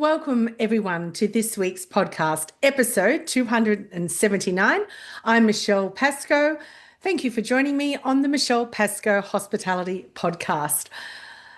welcome everyone to this week's podcast, episode 279. I'm Michelle Pascoe. Thank you for joining me on the Michelle Pascoe Hospitality Podcast.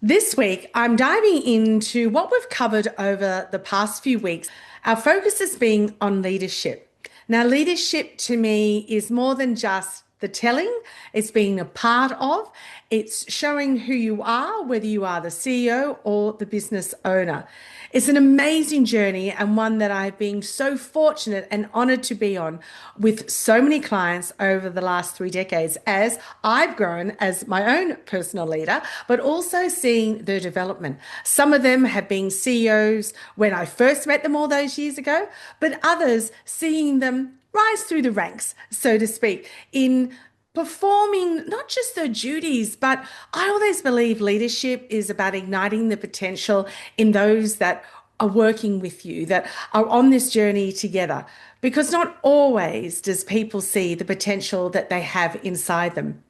This week, I'm diving into what we've covered over the past few weeks. Our focus has been on leadership. Now, leadership to me is more than just the telling, it's being a part of, it's showing who you are, whether you are the CEO or the business owner. It's an amazing journey and one that I've been so fortunate and honored to be on with so many clients over the last 3 decades as I've grown as my own personal leader, but also seeing their development. Some of them have been CEOs when I first met them all those years ago, but others seeing them rise through the ranks, so to speak, in performing not just their duties, but I always believe leadership is about igniting the potential in those that are working with you, that are on this journey together, because not always does people see the potential that they have inside them.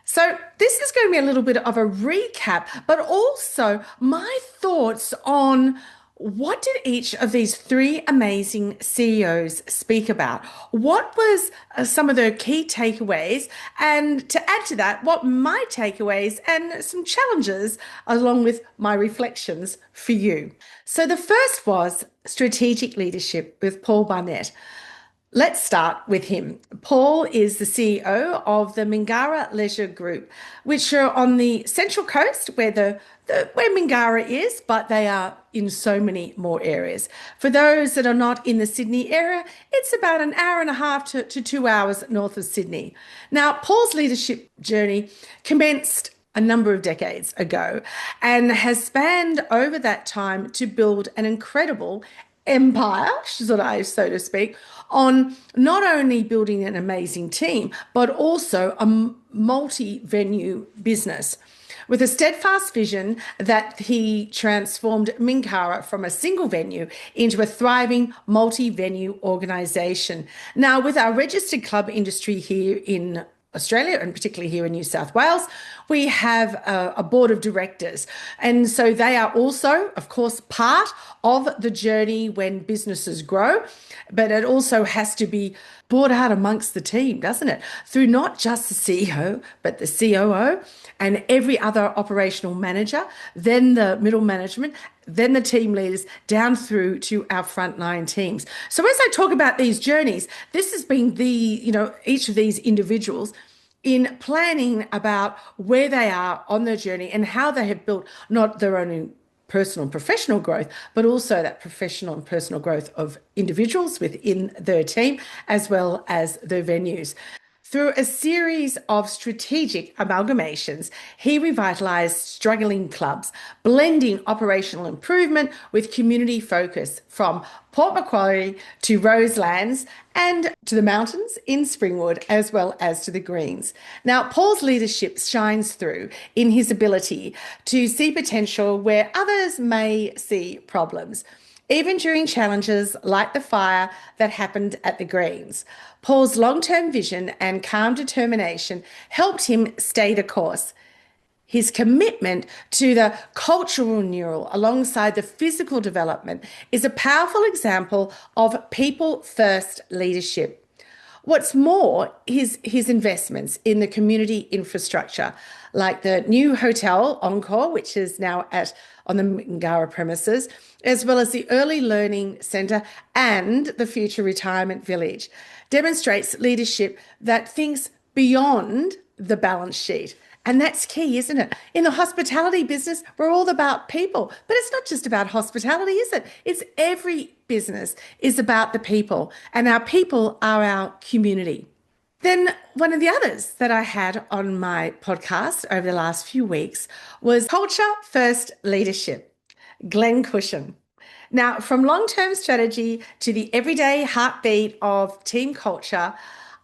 So this is going to be a little bit of a recap, but also my thoughts on what did each of these 3 amazing CEOs speak about? What was some of their key takeaways? And to add to that, what my takeaways and some challenges along with my reflections for you. So the first was strategic leadership with Paul Barnett. Let's start with him. Paul is the CEO of the Mingara Leisure Group, which are on the Central Coast where where Mingara is, but they are in so many more areas. For those that are not in the Sydney area, it's about an hour and a half to 2 hours north of Sydney. Now, Paul's leadership journey commenced a number of decades ago and has spanned over that time to build an incredible empire, so to speak, on not only building an amazing team, but also a multi-venue business. With a steadfast vision that he transformed Mingara from a single venue into a thriving multi-venue organisation. Now, with our registered club industry here in Australia, and particularly here in New South Wales, we have a board of directors. And so they are also, of course, part of the journey when businesses grow, but it also has to be brought out amongst the team, doesn't it? Through not just the CEO, but the COO and every other operational manager, then the middle management, then the team leaders, down through to our frontline teams. So as I talk about these journeys, this has been each of these individuals in planning about where they are on their journey and how they have built not their own personal and professional growth, but also that professional and personal growth of individuals within their team, as well as their venues. Through a series of strategic amalgamations, he revitalised struggling clubs, blending operational improvement with community focus from Port Macquarie to Roselands and to the mountains in Springwood, as well as to the Greens. Now, Paul's leadership shines through in his ability to see potential where others may see problems, even during challenges like the fire that happened at the Greens. Paul's long-term vision and calm determination helped him stay the course. His commitment to the cultural renewal alongside the physical development is a powerful example of people-first leadership. What's more, his investments in the community infrastructure, like the new hotel Encore, which is now on the Mingara premises, as well as the early learning centre and the future retirement village, demonstrates leadership that thinks beyond the balance sheet. And that's key, isn't it? In the hospitality business, we're all about people, but it's not just about hospitality, is it? It's every business is about the people, and our people are our community. Then one of the others that I had on my podcast over the last few weeks was Culture First Leadership, Glen. Now, from long-term strategy to the everyday heartbeat of team culture,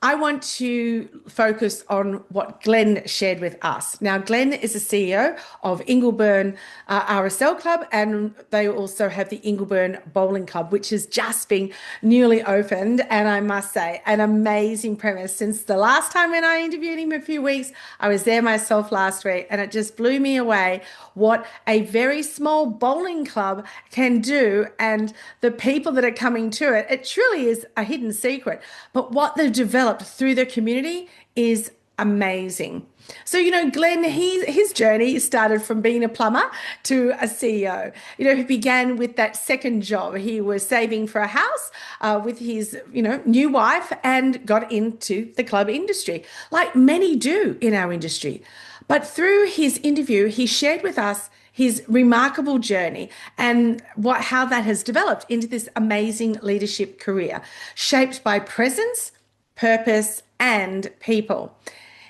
I want to focus on what Glen shared with us. Now, Glen is the CEO of Ingleburn RSL Club, and they also have the Ingleburn Bowling Club, which has just been newly opened. And I must say, an amazing premise. Since the last time when I interviewed him a few weeks, I was there myself last week, and it just blew me away what a very small bowling club can do, and the people that are coming to it. It truly is a hidden secret, but what they've developed through the community is amazing. So, Glenn, his journey started from being a plumber to a CEO. He began with that second job. He was saving for a house with his, new wife, and got into the club industry, like many do in our industry. But through his interview, he shared with us his remarkable journey and how that has developed into this amazing leadership career, shaped by presence, purpose, and people.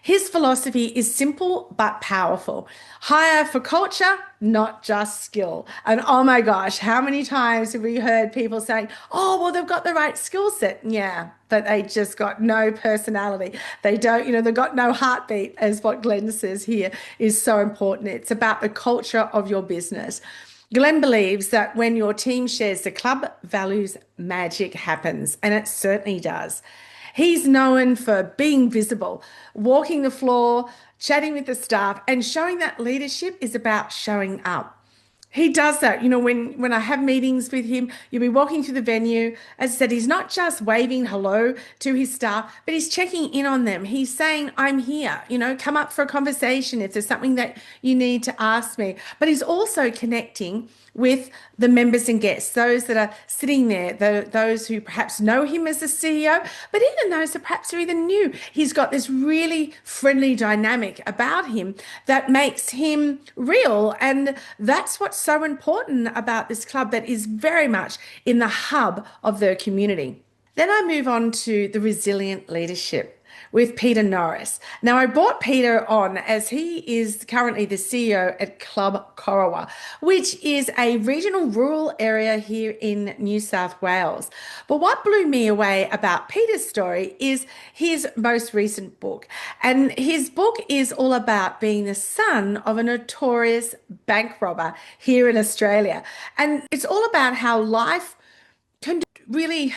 His philosophy is simple but powerful. Hire for culture, not just skill. And oh my gosh, how many times have we heard people saying, oh, well, they've got the right skill set. Yeah, but they just got no personality. They don't, they've got no heartbeat, as what Glenn says here is so important. It's about the culture of your business. Glenn believes that when your team shares the club values, magic happens, and it certainly does. He's known for being visible, walking the floor, chatting with the staff, and showing that leadership is about showing up. He does that. When I have meetings with him, you'll be walking through the venue. As I said, he's not just waving hello to his staff, but he's checking in on them. He's saying, I'm here, come up for a conversation if there's something that you need to ask me. But he's also connecting with the members and guests, those that are sitting there, those who perhaps know him as a CEO, but even those that perhaps are even new. He's got this really friendly dynamic about him that makes him real. And that's what's so important about this club that is very much in the hub of the community. Then I move on to the resilient leadership with Peter Norris. Now, I brought Peter on as he is currently the CEO at Club Corowa, which is a regional rural area here in New South Wales. But what blew me away about Peter's story is his most recent book. And his book is all about being the son of a notorious bank robber here in Australia. And it's all about how life can really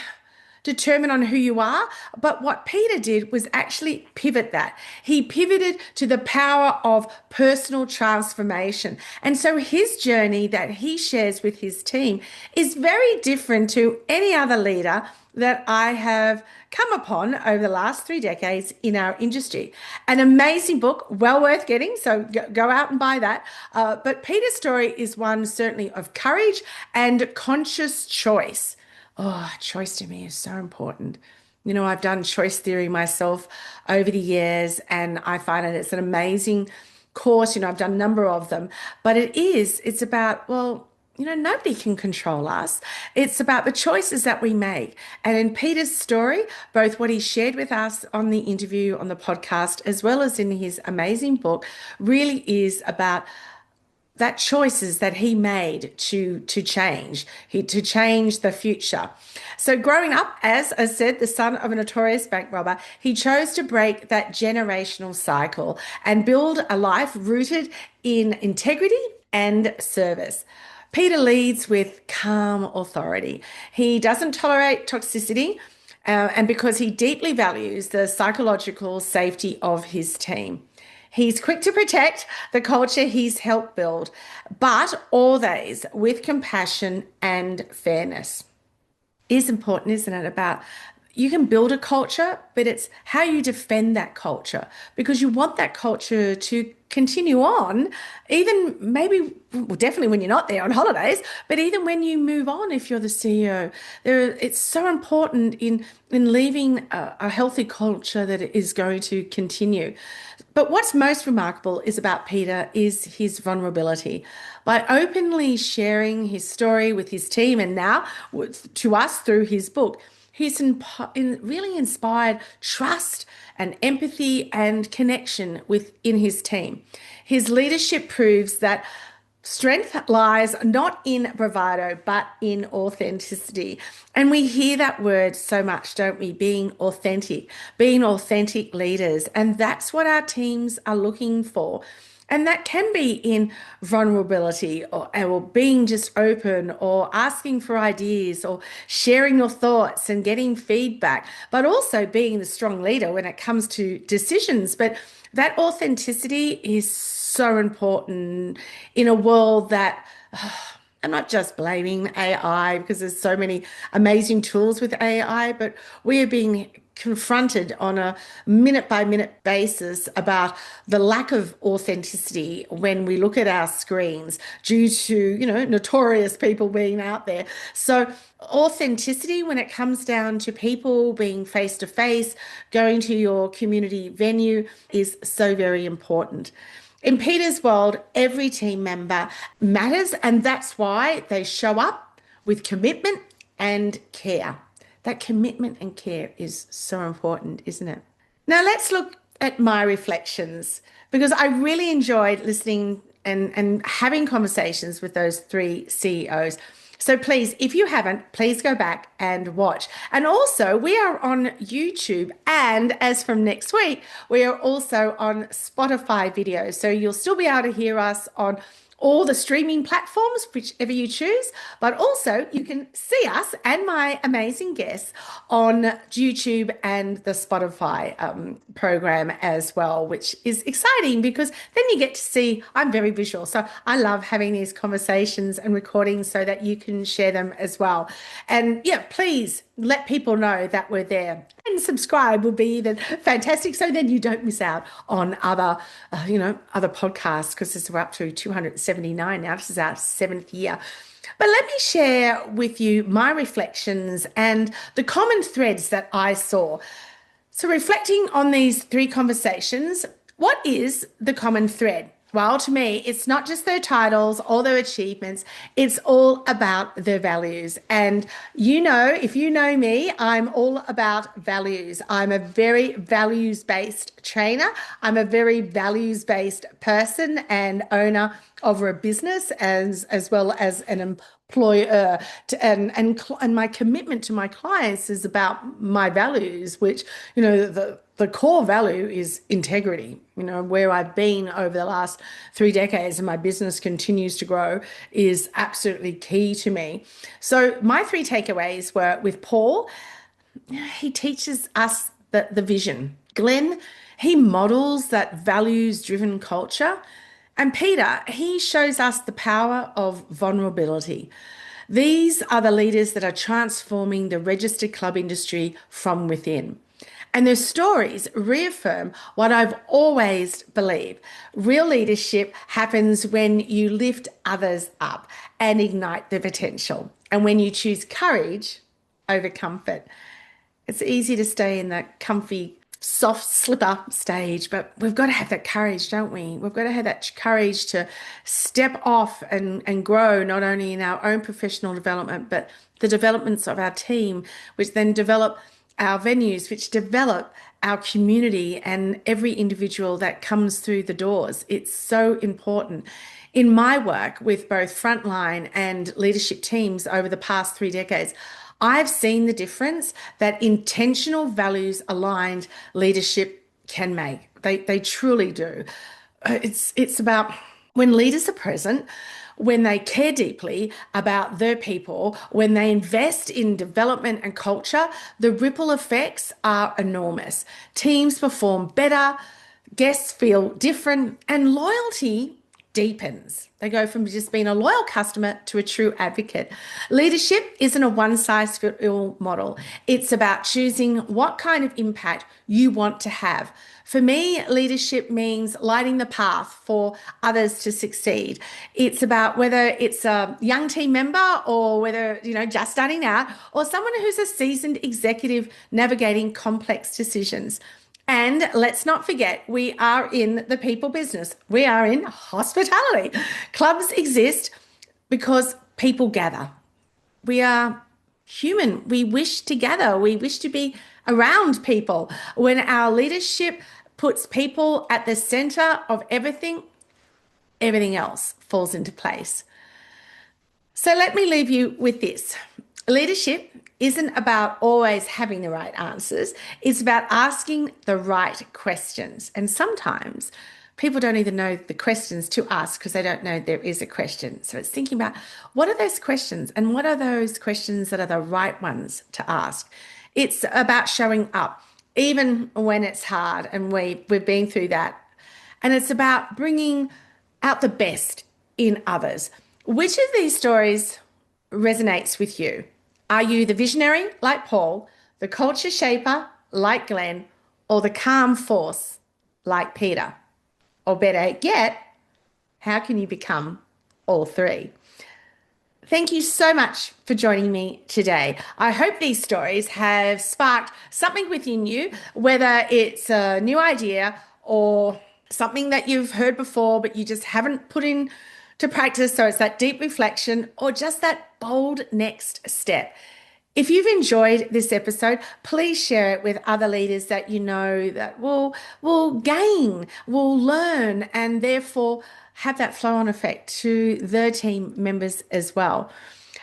determine on who you are. But what Peter did was actually pivot that. He pivoted to the power of personal transformation. And so his journey that he shares with his team is very different to any other leader that I have come upon over the last 3 decades in our industry. An amazing book, well worth getting, so go out and buy that. But Peter's story is one certainly of courage and conscious choice. Oh, choice to me is so important. I've done choice theory myself over the years, and I find it's an amazing course. I've done a number of them, but it's about, well, nobody can control us. It's about the choices that we make. And in Peter's story, both what he shared with us on the interview on the podcast, as well as in his amazing book, really is about that choices that he made to change, to change the future. So growing up, as I said, the son of a notorious bank robber, he chose to break that generational cycle and build a life rooted in integrity and service. Peter leads with calm authority. He doesn't tolerate toxicity, and because he deeply values the psychological safety of his team. He's quick to protect the culture he's helped build, but always with compassion and fairness. Is important, isn't it? About you can build a culture, but it's how you defend that culture, because you want that culture to continue on, even maybe, well, definitely when you're not there on holidays, but even when you move on, if you're the CEO, it's so important in leaving a healthy culture that is going to continue. But what's most remarkable is about Peter is his vulnerability. By openly sharing his story with his team and now to us through his book, he's really inspired trust and empathy and connection within his team. His leadership proves that Strength lies not in bravado, but in authenticity. And we hear that word so much, don't we? Being authentic leaders. And that's what our teams are looking for. And that can be in vulnerability or being just open or asking for ideas or sharing your thoughts and getting feedback, but also being the strong leader when it comes to decisions. But that authenticity is so important in a world that I'm not just blaming AI because there's so many amazing tools with AI, but we are being confronted on a minute by minute basis about the lack of authenticity when we look at our screens due to, notorious people being out there. So authenticity when it comes down to people being face to face, going to your community venue is so very important. In Peter's world, every team member matters, and that's why they show up with commitment and care. That commitment and care is so important, isn't it? Now, let's look at my reflections because I really enjoyed listening and having conversations with those three CEOs. So please, if you haven't, please go back and watch. And also, we are on YouTube. And as from next week, we are also on Spotify videos. So you'll still be able to hear us on all the streaming platforms, whichever you choose, but also you can see us and my amazing guests on YouTube and the Spotify program as well, which is exciting because then you get to see, I'm very visual. So I love having these conversations and recordings so that you can share them as well. And yeah, please let people know that we're there. And subscribe would be even fantastic. So then you don't miss out on other, other podcasts because we're up to 279 now. This is our 7th year. But let me share with you my reflections and the common threads that I saw. So reflecting on these three conversations, what is the common thread? Well, to me, it's not just their titles or their achievements. It's all about their values. And if you know me, I'm all about values. I'm a very values-based trainer. I'm a very values-based person and owner of a business as well as an employer. And my commitment to my clients is about my values, which, the core value is integrity. Where I've been over the last 3 decades and my business continues to grow is absolutely key to me. So my 3 takeaways were with Paul, he teaches us the vision. Glen, he models that values-driven culture. And Peter, he shows us the power of vulnerability. These are the leaders that are transforming the registered club industry from within. And their stories reaffirm what I've always believed. Real leadership happens when you lift others up and ignite their potential. And when you choose courage over comfort. It's easy to stay in that comfy, soft slipper stage, but we've got to have that courage, don't we? We've got to have that courage to step off and grow, not only in our own professional development, but the developments of our team, which then develop our venues, which develop our community and every individual that comes through the doors. It's so important. In my work with both frontline and leadership teams over the past 3 decades, I've seen the difference that intentional values aligned leadership can make. They truly do. It's about when leaders are present, when they care deeply about their people, when they invest in development and culture, the ripple effects are enormous. Teams perform better, guests feel different, and loyalty deepens. They go from just being a loyal customer to a true advocate. Leadership isn't a one-size-fits-all model. It's about choosing what kind of impact you want to have. For me, leadership means lighting the path for others to succeed. It's about whether it's a young team member or whether, just starting out, or someone who's a seasoned executive navigating complex decisions. And let's not forget, we are in the people business. We are in hospitality. Clubs exist because people gather. We are human. We wish to gather. We wish to be around people. When our leadership puts people at the center of everything, everything else falls into place. So let me leave you with this. Leadership isn't about always having the right answers. It's about asking the right questions. And sometimes people don't even know the questions to ask because they don't know there is a question. So it's thinking about what are those questions and what are those questions that are the right ones to ask. It's about showing up even when it's hard, and we've been through that. And it's about bringing out the best in others. Which of these stories resonates with you? Are you the visionary like Paul, the culture shaper like Glen, or the calm force like Peter? Or better yet, how can you become all three? Thank you so much for joining me today. I hope these stories have sparked something within you, whether it's a new idea or something that you've heard before, but you just haven't put into practice. So it's that deep reflection or just that bold next step. If you've enjoyed this episode, please share it with other leaders that you know that will gain, will learn, and therefore have that flow-on effect to their team members as well.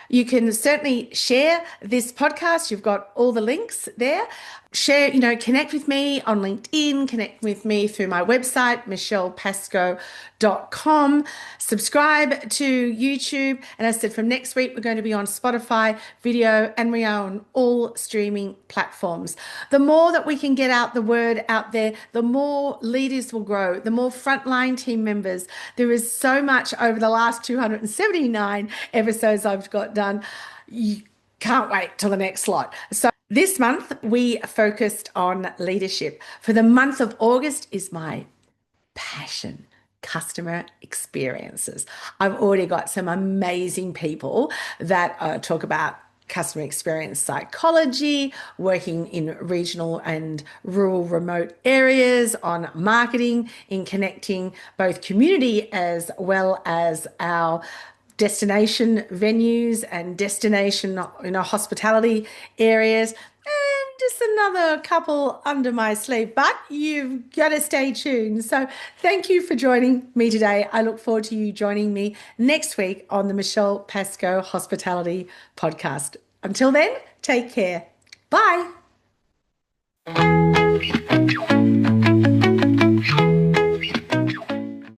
You can certainly share this podcast. You've got all the links there. Share, connect with me on LinkedIn, connect with me through my website, michellepascoe.com. Subscribe to YouTube. And as I said, from next week, we're going to be on Spotify, video, and we are on all streaming platforms. The more that we can get out the word out there, the more leaders will grow, the more frontline team members. There is so much over the last 279 episodes I've got done. You can't wait till the next lot. So this month we focused on leadership. For the month of August is my passion, customer experiences. I've already got some amazing people that talk about customer experience psychology, working in regional and rural remote areas, on marketing, in connecting both community as well as our destination venues and destination, hospitality areas, and just another couple under my sleeve. But you've got to stay tuned. So thank you for joining me today. I look forward to you joining me next week on the Michelle Pascoe Hospitality Podcast. Until then, take care. Bye.